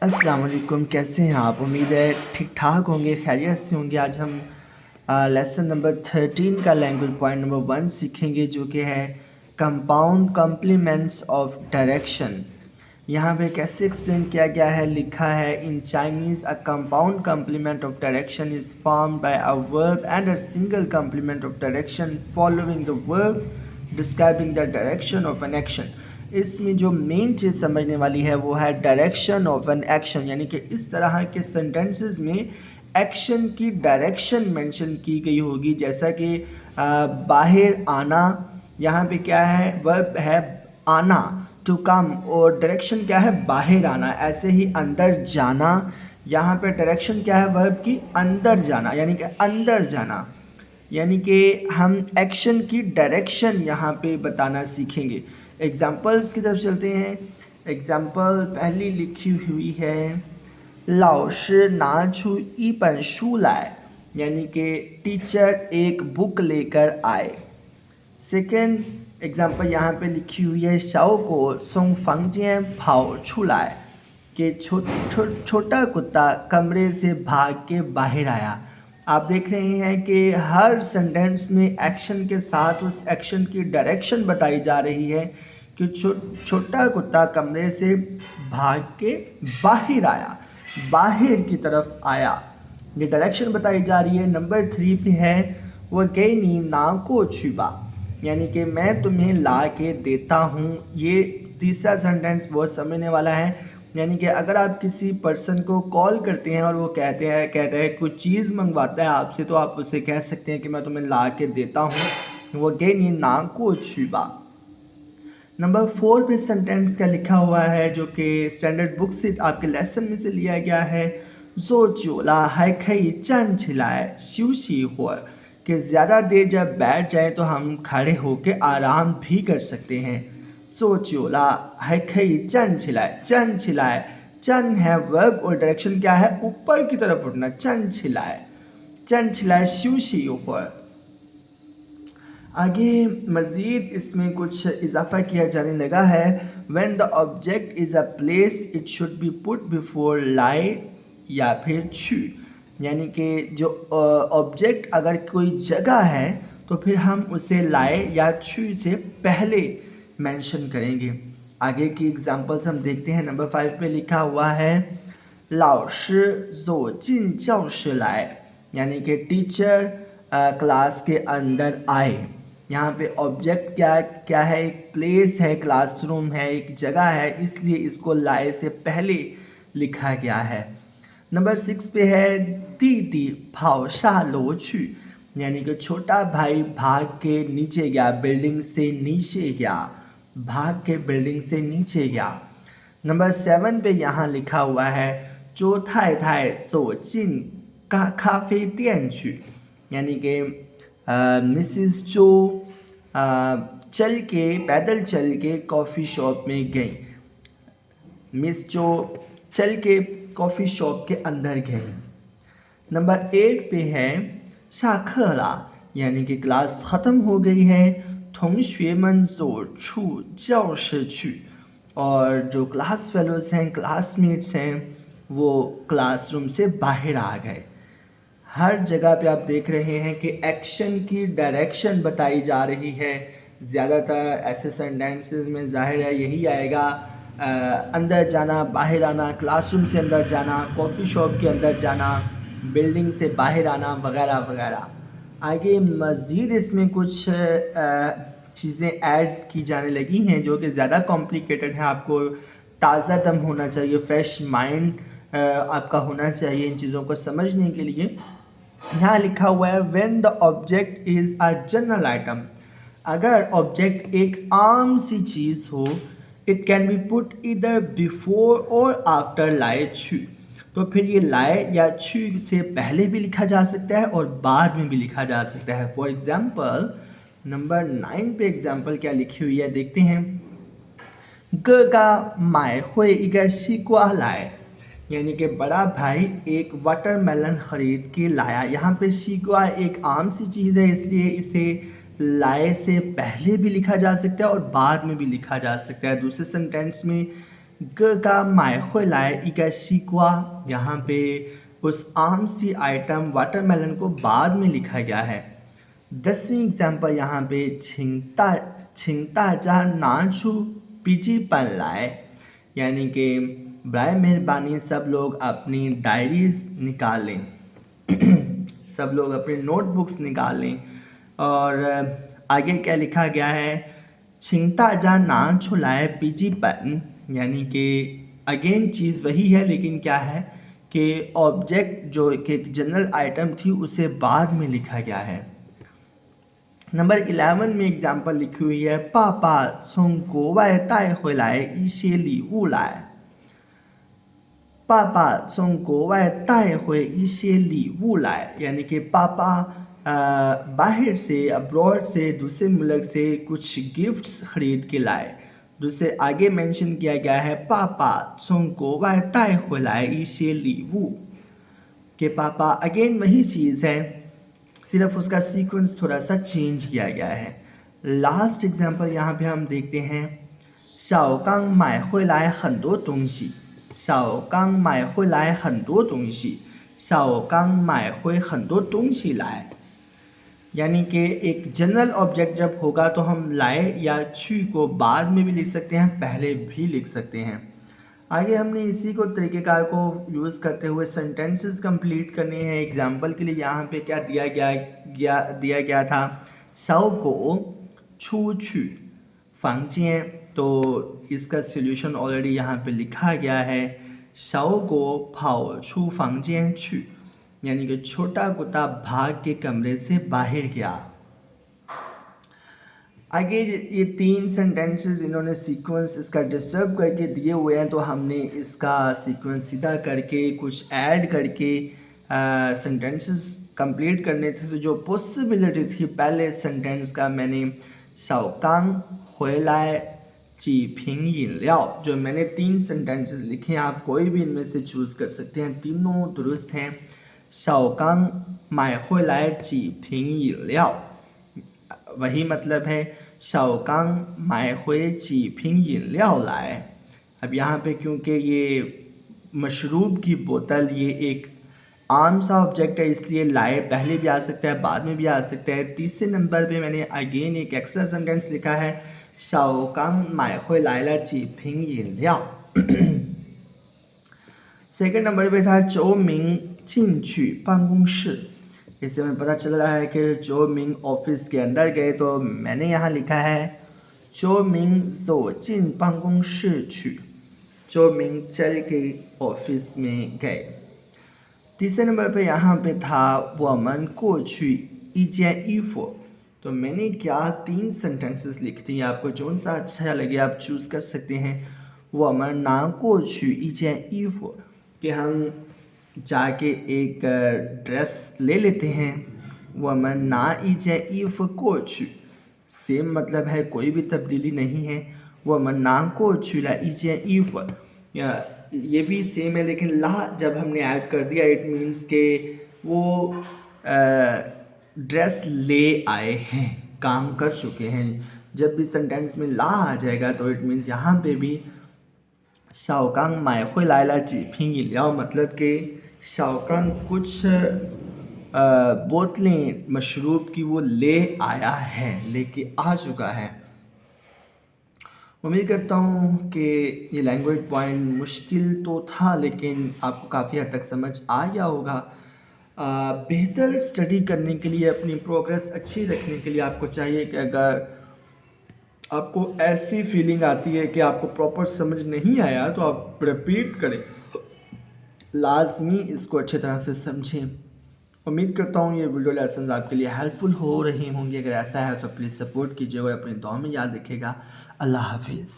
अस्सलाम वालेकुम। कैसे हैं आप? उम्मीद है ठीक ठाक होंगे, खैरियत से होंगे। आज हम लेसन नंबर 13 का लैंग्वेज पॉइंट नंबर 1 सीखेंगे, जो कि है कंपाउंड कॉम्प्लीमेंट्स ऑफ डायरेक्शन। यहाँ पे कैसे एक्सप्लेन किया गया है, लिखा है in Chinese a compound complement of direction is formed by a verb and a single complement of direction following the verb describing the direction of an action. इसमें जो मेन चीज़ समझने वाली है वो है डायरेक्शन ऑफ एन एक्शन, यानी कि इस तरह के सेंटेंसेस में एक्शन की डायरेक्शन मेंशन की गई होगी। जैसा कि बाहर आना, यहाँ पे क्या है, वर्ब है आना, टू कम, और डायरेक्शन क्या है, बाहर आना। ऐसे ही अंदर जाना, यहाँ पे डायरेक्शन क्या है, वर्ब की अंदर जाना, यानी कि अंदर जाना। यानी कि हम एक्शन की डायरेक्शन यहाँ पे बताना सीखेंगे। एग्जाम्पल्स की तरफ चलते हैं। एग्जाम्पल पहली लिखी हुई है, लाओ shi ना छू ई पन शू लाए, यानी कि टीचर एक बुक लेकर आए। सेकेंड एग्जाम्पल यहाँ पे लिखी हुई है, शाओ को सोंग फंगजियन भाओ छुलाए, कि छोटा कुत्ता कमरे से भाग के बाहर आया। आप देख रहे हैं कि हर सेंटेंस में एक्शन के साथ उस एक्शन की डायरेक्शन बताई जा रही है कि छोटा कुत्ता कमरे से भाग के बाहर आया, बाहर की तरफ आया। ये डायरेक्शन बताई जा रही है। नंबर 3 पे है, वह गई नी ना को छुबा, यानी कि मैं तुम्हें ला के देता हूँ। ये तीसरा सेंटेंस बहुत समझने वाला है। यानी कि अगर आप किसी पर्सन को कॉल करते हैं और वो कहते हैं कुछ चीज़ मंगवाता है आपसे, तो आप उससे कह सकते हैं कि मैं तुम्हें ला के देता हूँ। वो गे नी ना को छुबा। नंबर 4 पे सेंटेंस का लिखा हुआ है, जो कि स्टैंडर्ड बुक से आपके लेसन में से लिया गया है। जो जोला है खई चन छिलाए शिवशी हो, कि ज़्यादा देर जब बैठ जाए तो हम खड़े होके आराम भी कर सकते हैं। सो जोला है खई चन छिलाए, चन छिलाए, चन है वर्ब और डायरेक्शन क्या है, ऊपर की तरफ उठना, चन छिलाए शिवशी हो। आगे मज़ीद इसमें कुछ इजाफा किया जाने लगा है। When the object is a place it should be put before लाई या फिर छू, यानी कि जो ऑब्जेक्ट अगर कोई जगह है तो फिर हम उसे लाए या छू से पहले मेंशन करेंगे। आगे की एग्जांपल्स हम देखते हैं। नंबर 5 पे लिखा हुआ है, लाओ shi जो जिन जाओ shi लाए, यानी कि टीचर क्लास के अंदर आए। यहाँ पे ऑब्जेक्ट क्या है, एक प्लेस है, क्लासरूम है, एक जगह है, इसलिए इसको लाए से पहले लिखा गया है। नंबर 6 पे है, दीदी भाव शाह लो छू, यानी कि छोटा भाई भाग के नीचे गया, बिल्डिंग से नीचे गया, भाग के बिल्डिंग से नीचे गया। नंबर 7 पे यहाँ लिखा हुआ है, जो थाई थाई सो जिन का काफ़े店去, यानी कि मिसिस जो पैदल चल के कॉफ़ी शॉप में गई। मिस जो चल के कॉफ़ी शॉप के अंदर गई। नंबर 8 पे है, शाखला, यानी कि क्लास ख़त्म हो गई है। 同学们走出教室去, और जो क्लास फेलोज़ हैं, क्लासमेट्स हैं, वो क्लासरूम से बाहर आ गए। हर जगह पे आप देख रहे हैं कि एक्शन की डायरेक्शन बताई जा रही है। ज़्यादातर ऐसे सेंटेंसेस में ज़ाहिर है यही आएगा, अंदर जाना, बाहर आना, क्लासरूम से अंदर जाना, कॉफ़ी शॉप के अंदर जाना, बिल्डिंग से बाहर आना, वगैरह वगैरह। आगे मज़ीद इसमें कुछ चीज़ें ऐड की जाने लगी हैं जो कि ज़्यादा कॉम्प्लिकेटेड हैं। आपको ताज़ा दम होना चाहिए, फ्रेश माइंड आपका होना चाहिए इन चीज़ों को समझने के लिए। यहाँ लिखा हुआ है, when the object is a general item, अगर ऑब्जेक्ट एक आम सी चीज़ हो, इट कैन बी पुट इधर बिफोर और आफ्टर लाए छू, तो फिर ये लाए या छू से पहले भी लिखा जा सकता है और बाद में भी लिखा जा सकता है। फॉर एग्जाम्पल नंबर 9 पे एग्जाम्पल क्या लिखी हुई है देखते हैं। गा माए हुए इगा सीक्वा लाए, यानी कि बड़ा भाई एक वाटरमेलन ख़रीद के लाया। यहाँ पे सीक्वा एक आम सी चीज़ है, इसलिए इसे लाए से पहले भी लिखा जा सकता है और बाद में भी लिखा जा सकता है। दूसरे सेंटेंस में ग का माय हुए लाए ई का सीक्वा, यहाँ पे उस आम सी आइटम वाटरमेलन को बाद में लिखा गया है। 10वीं एग्जाम्पल यहाँ पे छिंगता जा नाचू पीजी पन लाए, यानी कि बराए मेहरबानी सब लोग अपनी डायरीज निकालें सब लोग अपनी नोटबुक्स निकाल लें। और आगे क्या लिखा गया है, छिंगता जा नान छुलाए पीजी पन, यानी कि अगेन चीज़ वही है लेकिन क्या है कि ऑब्जेक्ट जो कि जनरल आइटम थी उसे बाद में लिखा गया है। नंबर 11 में एग्जाम्पल लिखी हुई है, पापा从国外带回来一些礼物来，पापा 从国外带回一些礼物来, यानी कि पापा बाहर से अब्रॉड से दूसरे मुल्क से कुछ गिफ्ट्स खरीद के लाए। दूसरे आगे मेंशन किया गया है, पापा 从国外带回来一些礼物, कि पापा अगेन वही चीज़ है, सिर्फ उसका सीक्वेंस थोड़ा सा चेंज किया गया है। लास्ट एग्जाम्पल यहाँ पे हम देखते हैं, 小刚买回来很多东西，小刚买回来很多东西，小刚买回很多东西来, यानी कि एक जनरल ऑब्जेक्ट जब होगा तो हम लाए या छी को बाद में भी लिख सकते हैं, पहले भी लिख सकते हैं। आगे हमने इसी को तरीक़ेकार को यूज़ करते हुए सेंटेंसेस कंप्लीट करने हैं। एग्जाम्पल के लिए यहाँ पे क्या दिया गया था, 小狗出去房间, तो इसका सॉल्यूशन ऑलरेडी यहाँ पे लिखा गया है, 小狗跑出房间去, यानी कि छोटा कुत्ता भाग के कमरे से बाहर गया। आगे ये 3 सेंटेंसेस इन्होंने सीक्वेंस इसका डिस्टर्ब करके दिए हुए हैं, तो हमने इसका सीक्वेंस सीधा करके कुछ ऐड करके सेंटेंसेस कंप्लीट करने थे। तो जो पॉसिबिलिटी थी पहले सेंटेंस का, मैंने 小刚回来几瓶饮料, जो मैंने 3 सेंटेंसेस लिखे हैं, आप कोई भी इनमें से चूज़ कर सकते हैं, तीनों दुरुस्त हैं। 小刚买回来几瓶饮料, वही मतलब है 小刚买回几瓶饮料来। अब यहाँ पे क्योंकि ये मशरूब की बोतल ये एक आम सा ऑब्जेक्ट है, इसलिए लाए पहले भी आ सकता है बाद में भी आ सकता है। तीसरे नंबर पे मैंने अगेन एक एक्स्ट्रा सेंटेंस लिखा है, 小刚买回来了几瓶饮料। सेकेंड नंबर पे था 周明进去办公室, इससे हमें पता चल रहा है कि जो मिंग ऑफिस के अंदर गए, तो मैंने यहाँ लिखा है 周明走进办公室去, जो मिंग चल के ऑफिस में गए। तीसरे नंबर पे यहाँ पे था 我们过去一件衣服, तो मैंने क्या 3 सेंटेंसेस लिख दी, आपको जो सा अच्छा लगे आप चूज़ कर सकते हैं। 我们拿过去一件衣服, कि हम जाके एक ड्रेस ले लेते हैं। 我们拿一件衣服过去, सेम मतलब है, कोई भी तब्दीली नहीं है। 我们拿过去了一件衣服, ये भी सेम है, लेकिन ला जब हमने ऐड कर दिया इट मीन्स के वो ड्रेस ले आए हैं, काम कर चुके हैं। जब भी सेंटेंस में ला आ जाएगा तो इट मीन्स यहाँ पे भी 小刚买回来了几瓶饮料, मतलब कि 小刚कुछ बोतलें मशरूब की वो ले आया है, लेके आ चुका है। उम्मीद करता हूँ कि ये लैंग्वेज पॉइंट मुश्किल तो था लेकिन आपको काफ़ी हद तक समझ आ गया होगा। बेहतर स्टडी करने के लिए, अपनी प्रोग्रेस अच्छी रखने के लिए आपको चाहिए कि अगर आपको ऐसी फीलिंग आती है कि आपको प्रॉपर समझ नहीं आया तो आप रिपीट करें, लाजमी इसको अच्छी तरह से समझें। उम्मीद करता हूँ ये वीडियो लेसन आपके लिए हेल्पफुल हो रहे होंगे। अगर ऐसा है तो प्लीज़ सपोर्ट कीजिएगा और अपनी दुआ में याद रखिएगा। अल्लाह हाफिज़।